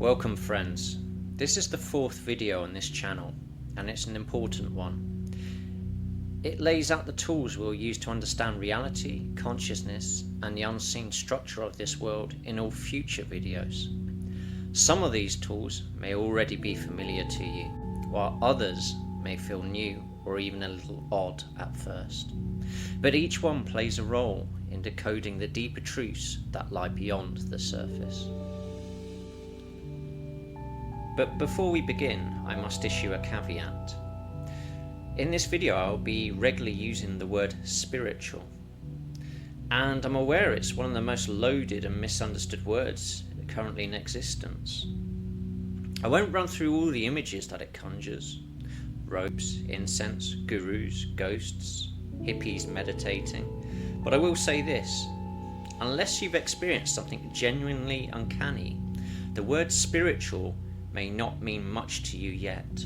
Welcome friends, this is the fourth video on this channel and it's an important one. It lays out the tools we'll use to understand reality, consciousness and the unseen structure of this world in all future videos. Some of these tools may already be familiar to you, while others may feel new or even a little odd at first. But each one plays a role in decoding the deeper truths that lie beyond the surface. But before we begin, I must issue a caveat. In this video I'll be regularly using the word spiritual, and I'm aware it's one of the most loaded and misunderstood words currently in existence. I won't run through all the images that it conjures: robes, incense, gurus, ghosts, hippies meditating, but I will say this: unless you've experienced something genuinely uncanny, the word spiritual may not mean much to you yet.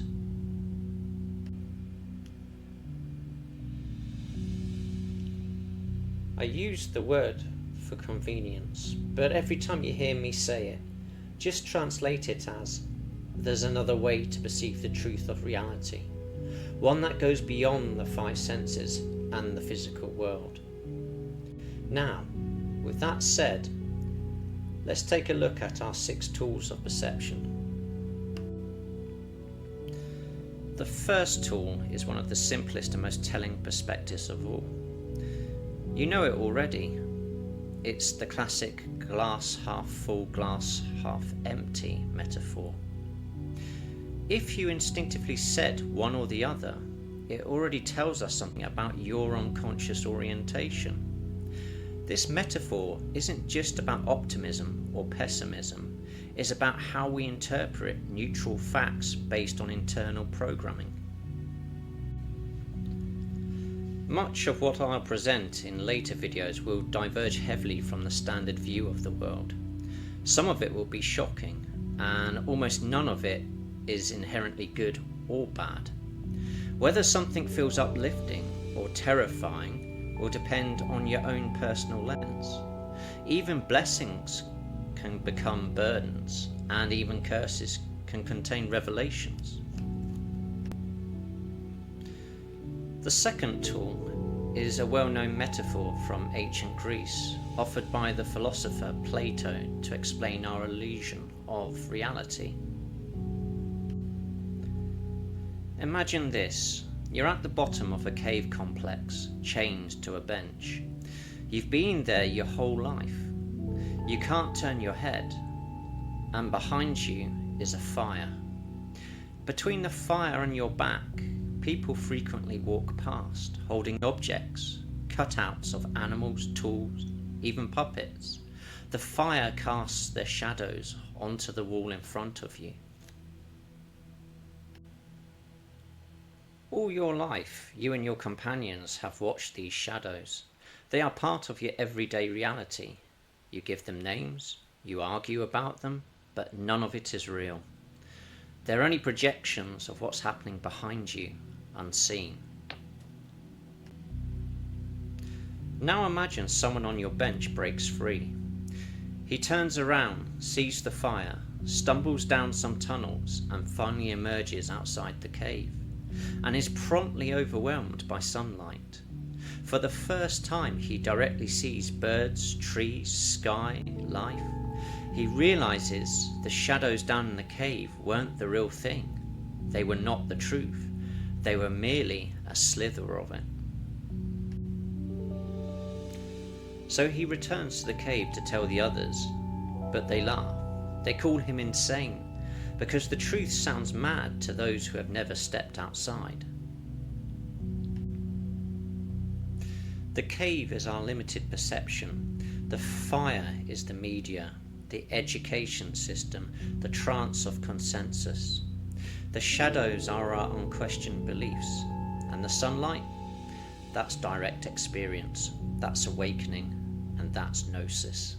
I use the word for convenience, but every time you hear me say it, just translate it as there's another way to perceive the truth of reality, one that goes beyond the five senses and the physical world. Now, with that said, let's take a look at our 6 tools of perception. The first tool is one of the simplest and most telling perspectives of all. You know it already. It's the classic glass half full, glass half empty metaphor. If you instinctively said one or the other, it already tells us something about your unconscious orientation. This metaphor isn't just about optimism or pessimism. Is about how we interpret neutral facts based on internal programming. Much of what I'll present in later videos will diverge heavily from the standard view of the world. Some of it will be shocking, and almost none of it is inherently good or bad. Whether something feels uplifting or terrifying will depend on your own personal lens. Even blessings can become burdens, and even curses can contain revelations. The second tool is a well-known metaphor from ancient Greece, offered by the philosopher Plato to explain our illusion of reality. Imagine this: you're at the bottom of a cave complex, chained to a bench. You've been there your whole life. You can't turn your head, and behind you is a fire. Between the fire and your back, people frequently walk past, holding objects, cutouts of animals, tools, even puppets. The fire casts their shadows onto the wall in front of you. All your life, you and your companions have watched these shadows. They are part of your everyday reality. You give them names, you argue about them, but none of it is real. They're only projections of what's happening behind you, unseen. Now imagine someone on your bench breaks free. He turns around, sees the fire, stumbles down some tunnels, and finally emerges outside the cave, and is promptly overwhelmed by sunlight. For the first time he directly sees birds, trees, sky, life. He realizes the shadows down in the cave weren't the real thing. They were not the truth. They were merely a slither of it. So he returns to the cave to tell the others, but they laugh. They call him insane, because the truth sounds mad to those who have never stepped outside. The cave is our limited perception. The fire is the media, the education system, the trance of consensus. The shadows are our unquestioned beliefs. And the sunlight? That's direct experience, that's awakening, and that's gnosis.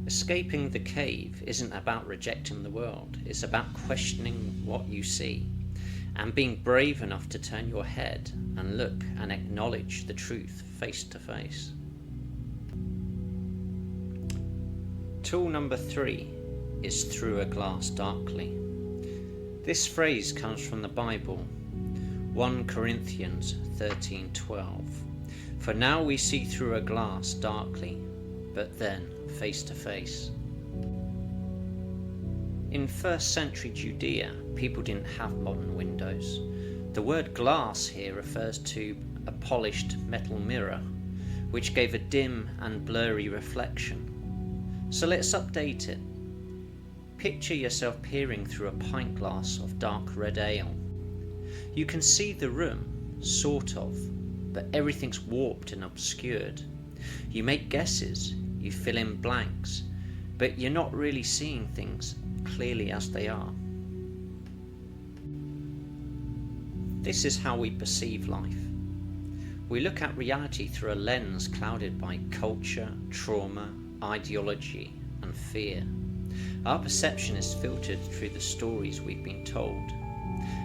Escaping the cave isn't about rejecting the world, it's about questioning what you see, and being brave enough to turn your head and look and acknowledge the truth face to face. Tool number 3 is through a glass darkly. This phrase comes from the Bible, 1 Corinthians 13:12. For now we see through a glass darkly, but then face to face. In 1st century Judea, people didn't have modern windows. The word glass here refers to a polished metal mirror, which gave a dim and blurry reflection. So let's update it. Picture yourself peering through a pint glass of dark red ale. You can see the room, sort of, but everything's warped and obscured. You make guesses, you fill in blanks, but you're not really seeing things clearly as they are. This is how we perceive life. We look at reality through a lens clouded by culture, trauma, ideology, and fear. Our perception is filtered through the stories we've been told.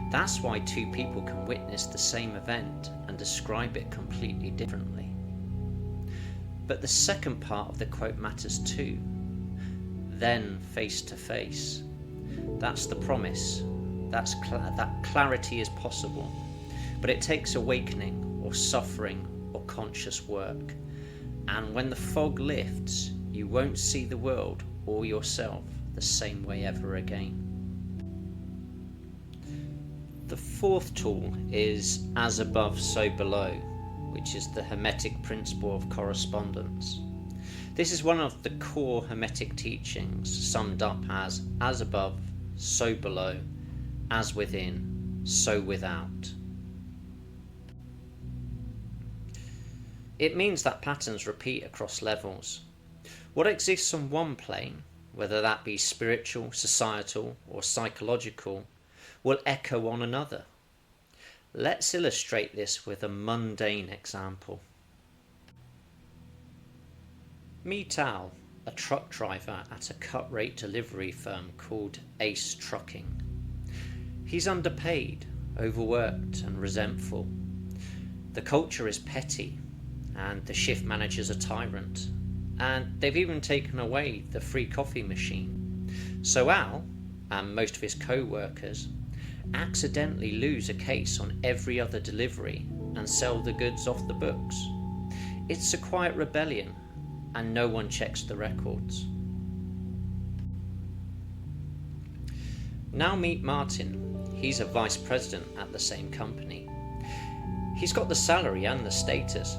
That's why two people can witness the same event and describe it completely differently. But the second part of the quote matters too. Then face to face. That's the promise. That clarity is possible. But it takes awakening or suffering or conscious work. And when the fog lifts, you won't see the world or yourself the same way ever again. The fourth tool is as above, so below, which is the Hermetic principle of correspondence. This is one of the core Hermetic teachings, summed up as above, so below, as within, so without. It means that patterns repeat across levels. What exists on one plane, whether that be spiritual, societal, or psychological, will echo on another. Let's illustrate this with a mundane example. Meet Al, a truck driver at a cut-rate delivery firm called Ace Trucking. He's underpaid, overworked, and resentful. The culture is petty, and the shift manager's a tyrant, and they've even taken away the free coffee machine. So Al, and most of his co-workers, accidentally lose a case on every other delivery and sell the goods off the books. It's a quiet rebellion, and no one checks the records. Now meet Martin. He's a vice president at the same company. He's got the salary and the status,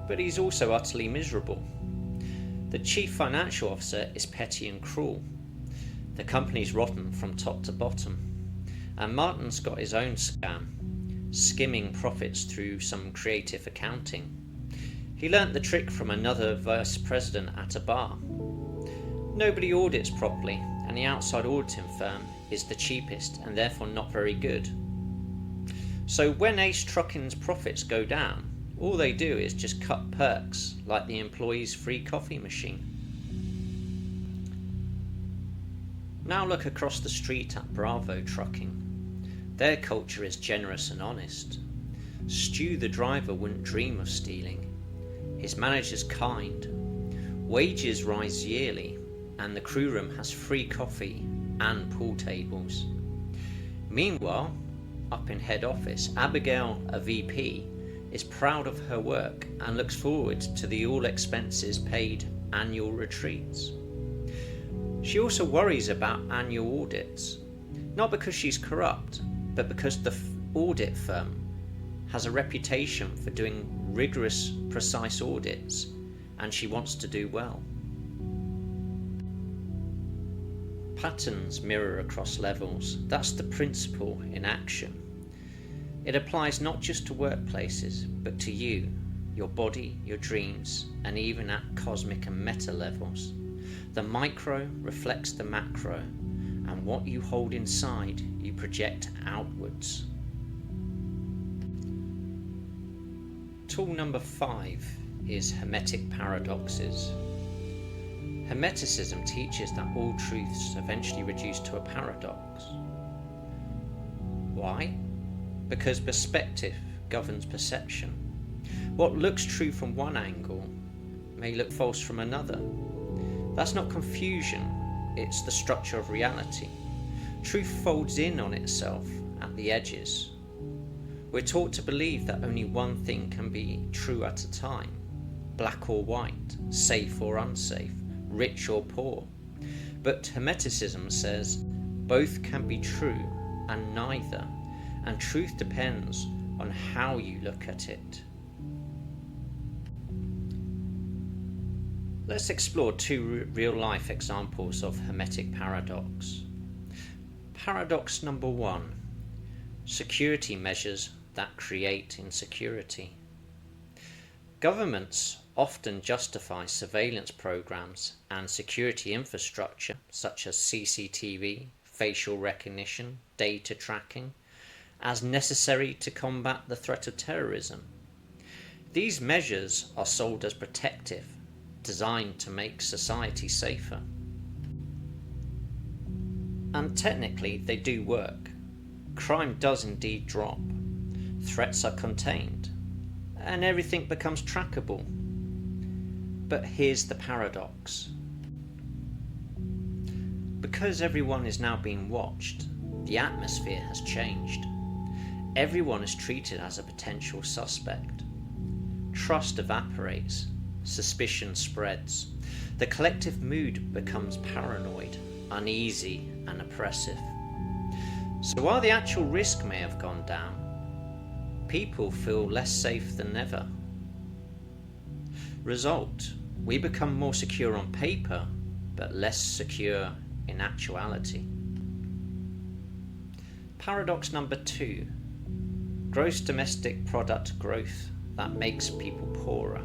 but he's also utterly miserable. The chief financial officer is petty and cruel. The company's rotten from top to bottom. And Martin's got his own scam, skimming profits through some creative accounting. He learnt the trick from another vice president at a bar. Nobody audits properly, and the outside auditing firm is the cheapest and therefore not very good. So when Ace Trucking's profits go down, all they do is just cut perks like the employee's free coffee machine. Now look across the street at Bravo Trucking. Their culture is generous and honest. Stu the driver wouldn't dream of stealing. His manager's kind. Wages rise yearly, and the crew room has free coffee and pool tables. Meanwhile, up in head office, Abigail, a VP, is proud of her work and looks forward to the all expenses paid annual retreats. She also worries about annual audits, not because she's corrupt, but because the audit firm has a reputation for doing rigorous, precise audits, and she wants to do well. Patterns mirror across levels. That's the principle in action. It applies not just to workplaces, but to you, your body, your dreams, and even at cosmic and meta levels. The micro reflects the macro, and what you hold inside, you project outwards. Tool number 5 is Hermetic paradoxes. Hermeticism teaches that all truths eventually reduce to a paradox. Why? Because perspective governs perception. What looks true from one angle may look false from another. That's not confusion, it's the structure of reality. Truth folds in on itself at the edges. We're taught to believe that only one thing can be true at a time, black or white, safe or unsafe, rich or poor. But Hermeticism says both can be true and neither, and truth depends on how you look at it. Let's explore two real-life examples of Hermetic paradox. Paradox number 1. Security measures that create insecurity. Governments often justify surveillance programs and security infrastructure such as CCTV, facial recognition, data tracking as necessary to combat the threat of terrorism. These measures are sold as protective, designed to make society safer. And technically they do work. Crime does indeed drop, threats are contained, and everything becomes trackable. But here's the paradox. Because everyone is now being watched, the atmosphere has changed. Everyone is treated as a potential suspect. Trust evaporates, suspicion spreads. The collective mood becomes paranoid, uneasy, and oppressive. So while the actual risk may have gone down, people feel less safe than ever. Result, we become more secure on paper, but less secure in actuality. Paradox number 2. Gross domestic product growth that makes people poorer.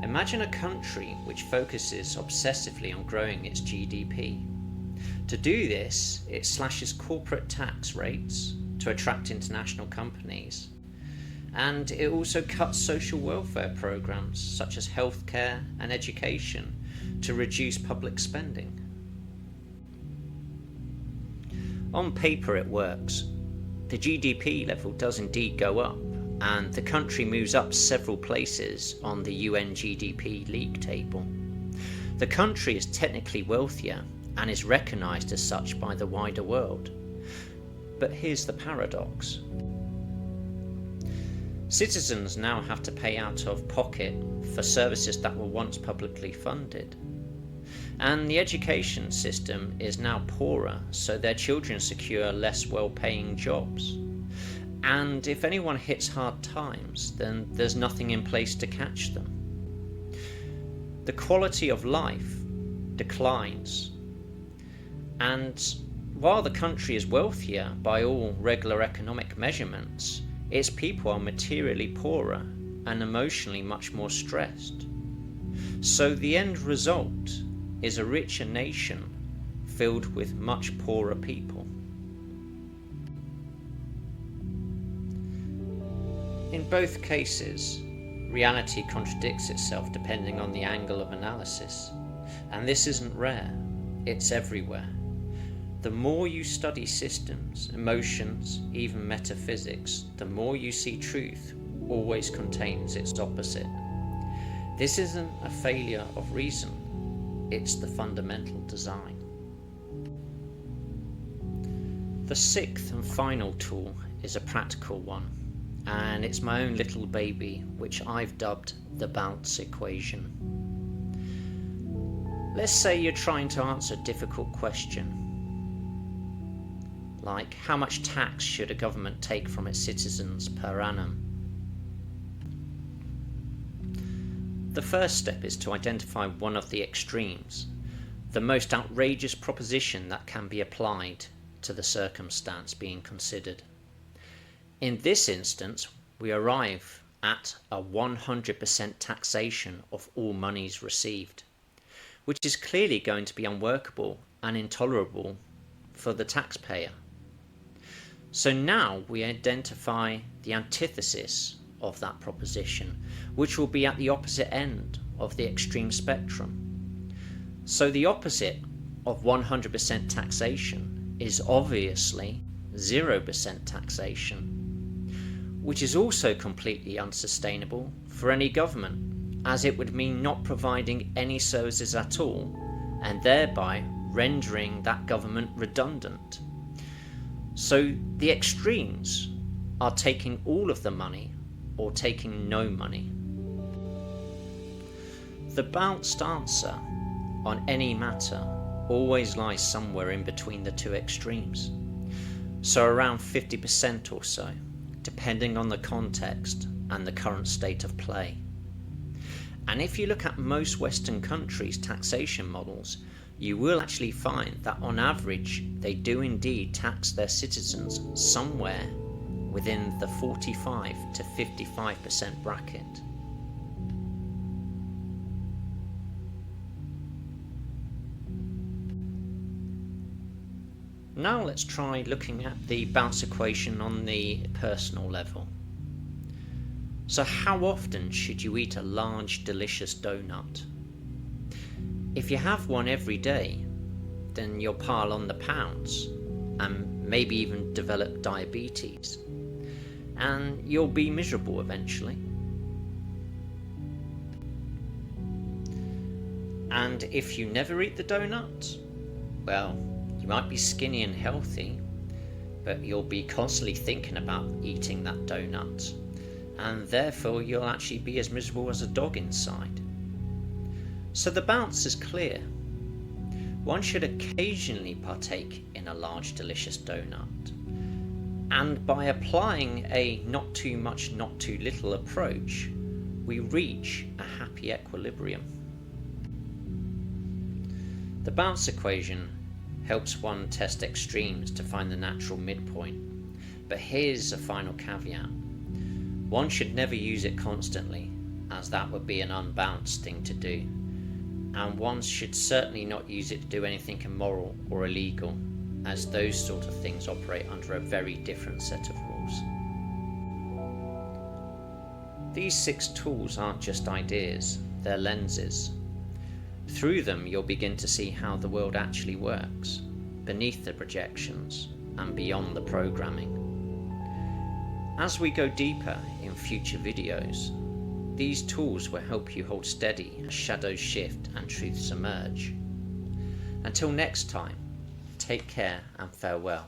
Imagine a country which focuses obsessively on growing its GDP. To do this, it slashes corporate tax rates to attract international companies, and it also cuts social welfare programs such as healthcare and education to reduce public spending. On paper it works. The GDP level does indeed go up, and the country moves up several places on the UN GDP league table. The country is technically wealthier and is recognised as such by the wider world. But here's the paradox. Citizens now have to pay out of pocket for services that were once publicly funded. And the education system is now poorer, so their children secure less well-paying jobs. And if anyone hits hard times, then there's nothing in place to catch them. The quality of life declines. And while the country is wealthier by all regular economic measurements, its people are materially poorer and emotionally much more stressed. So the end result is a richer nation filled with much poorer people. In both cases, reality contradicts itself depending on the angle of analysis, and this isn't rare, it's everywhere. The more you study systems, emotions, even metaphysics, the more you see truth always contains its opposite. This isn't a failure of reason, it's the fundamental design. The sixth and final tool is a practical one, and it's my own little baby, which I've dubbed the bounce equation. Let's say you're trying to answer a difficult question, like how much tax should a government take from its citizens per annum? The first step is to identify one of the extremes, the most outrageous proposition that can be applied to the circumstance being considered. In this instance, we arrive at a 100% taxation of all monies received, which is clearly going to be unworkable and intolerable for the taxpayer. So now we identify the antithesis of that proposition, which will be at the opposite end of the extreme spectrum. So the opposite of 100% taxation is obviously 0% taxation, which is also completely unsustainable for any government as it would mean not providing any services at all, and thereby rendering that government redundant. So the extremes are taking all of the money or taking no money. The balanced answer on any matter always lies somewhere in between the two extremes, so around 50% or so, depending on the context and the current state of play. And if you look at most Western countries' taxation models, you will actually find that on average they do indeed tax their citizens somewhere within the 45 to 55% bracket. Now let's try looking at the balance equation on the personal level. So how often should you eat a large delicious donut? If you have one every day, then you'll pile on the pounds and maybe even develop diabetes, and you'll be miserable eventually. And if you never eat the donut, well, you might be skinny and healthy, but you'll be constantly thinking about eating that donut, and therefore you'll actually be as miserable as a dog inside. So the balance is clear. One should occasionally partake in a large delicious donut, and by applying a not too much, not too little approach, we reach a happy equilibrium. The balance equation helps one test extremes to find the natural midpoint, but here's a final caveat. One should never use it constantly, as that would be an unbalanced thing to do, and one should certainly not use it to do anything immoral or illegal, as those sort of things operate under a very different set of rules. These 6 tools aren't just ideas, they're lenses. Through them you'll begin to see how the world actually works, beneath the projections and beyond the programming. As we go deeper in future videos, these tools will help you hold steady as shadows shift and truths emerge. Until next time, take care and farewell.